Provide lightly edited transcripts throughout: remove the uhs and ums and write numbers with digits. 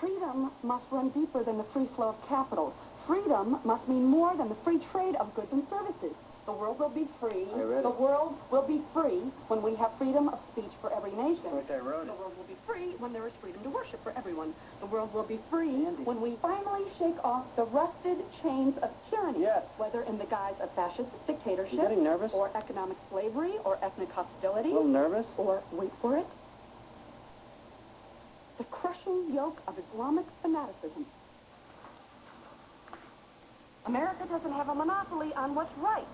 Freedom must run deeper than the free flow of capital. Freedom must mean more than the free trade of goods and services. The world will be free. The world will be free when we have freedom of speech for every nation. I wrote it. The world will be free when there is freedom to worship for everyone. The world will be free when we finally shake off the rusted chains of tyranny. Yes. Whether in the guise of fascist dictatorship. You getting nervous? Or economic slavery or ethnic hostility. A little nervous? Or, wait for it, the crushing yoke of Islamic fanaticism. America doesn't have a monopoly on what's right.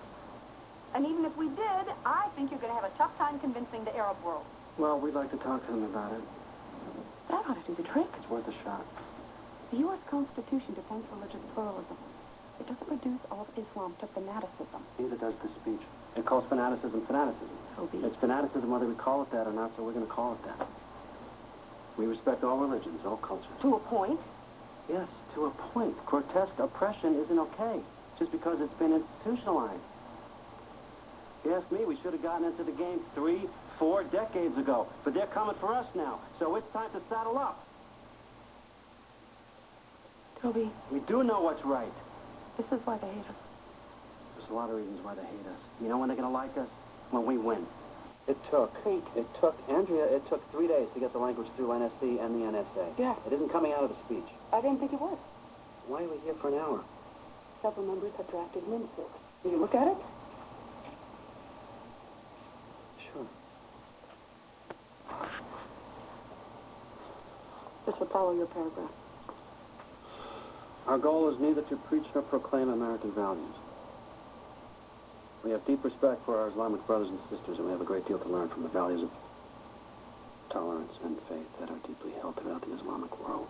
And even if we did, I think you're going to have a tough time convincing the Arab world. Well, we'd like to talk to them about it. That ought to do the trick. It's worth a shot. The U.S. Constitution defends religious pluralism. It doesn't reduce all of Islam to fanaticism. Neither does the speech. It calls fanaticism fanaticism. Toby. It's fanaticism whether we call it that or not, so we're going to call it that. We respect all religions, all cultures. To a point. Yes, to a point. Grotesque oppression isn't okay, just because it's been institutionalized. If you ask me, we should have gotten into the game 3, 4 decades ago. But they're coming for us now, so it's time to saddle up. Toby. We do know what's right. This is why they hate us. There's a lot of reasons why they hate us. You know when they're going to like us? When we win. Andrea, it took 3 days to get the language through NSC and the NSA. Yeah. It isn't coming out of the speech. I didn't think it was. Why are we here for an hour? Several members have drafted an insert. Will you look at it? Sure. This will follow your paragraph. Our goal is neither to preach nor proclaim American values. We have deep respect for our Islamic brothers and sisters, and we have a great deal to learn from the values of tolerance and faith that are deeply held throughout the Islamic world.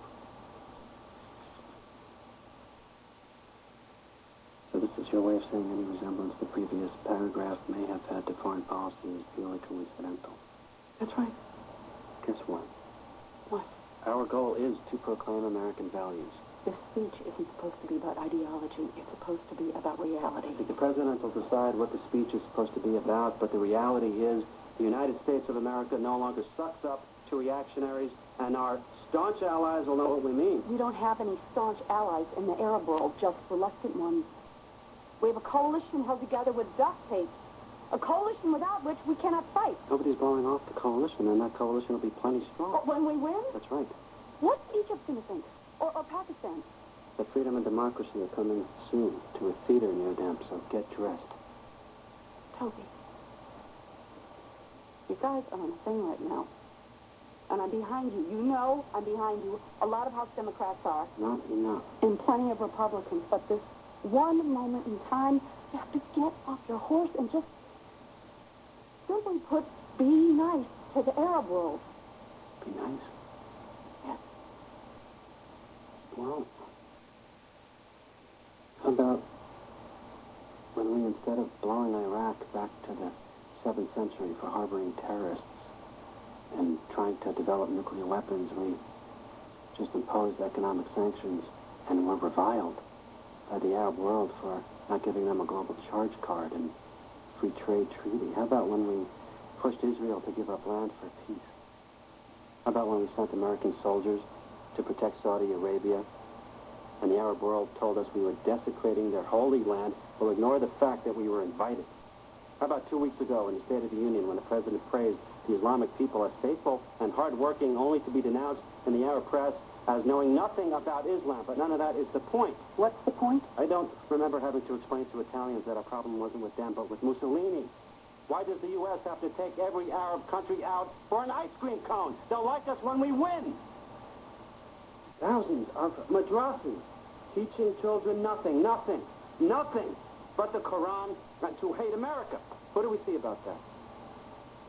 So this is your way of saying any resemblance the previous paragraph may have had to foreign policy is purely coincidental. That's right. Guess what? What? Our goal is to proclaim American values. This speech isn't supposed to be about ideology. It's supposed to be about reality. I think the president will decide what the speech is supposed to be about, but the reality is the United States of America no longer sucks up to reactionaries, and our staunch allies will know what we mean. We don't have any staunch allies in the Arab world, just reluctant ones. We have a coalition held together with duct tape, a coalition without which we cannot fight. Nobody's blowing off the coalition, and that coalition will be plenty strong. But when we win? That's right. What's Egypt going to think? Or Pakistan? That freedom and democracy are coming soon to a theater near them, so get dressed. Toby, you guys are on a thing right now. And I'm behind you. You know I'm behind you. A lot of House Democrats are. Not enough. And plenty of Republicans. But this one moment in time, you have to get off your horse and just simply put, be nice to the Arab world. Be nice? Yes. Well, how about when we, instead of blowing Iraq back to the 7th century for harboring terrorists and trying to develop nuclear weapons, we just imposed economic sanctions and were reviled by the Arab world for not giving them a global charge card and free trade treaty? How about when we pushed Israel to give up land for peace? How about when we sent American soldiers to protect Saudi Arabia, and the Arab world told us we were desecrating their holy land, will ignore the fact that we were invited? How about 2 weeks ago in the State of the Union when the president praised the Islamic people as faithful and hardworking, only to be denounced in the Arab press as knowing nothing about Islam? But none of that is the point. What's the point? I don't remember having to explain to Italians that our problem wasn't with them, but with Mussolini. Why does the U.S. have to take every Arab country out for an ice cream cone? They'll like us when we win. Thousands of madrasas teaching children nothing but the Quran and to hate America. What do we see about that?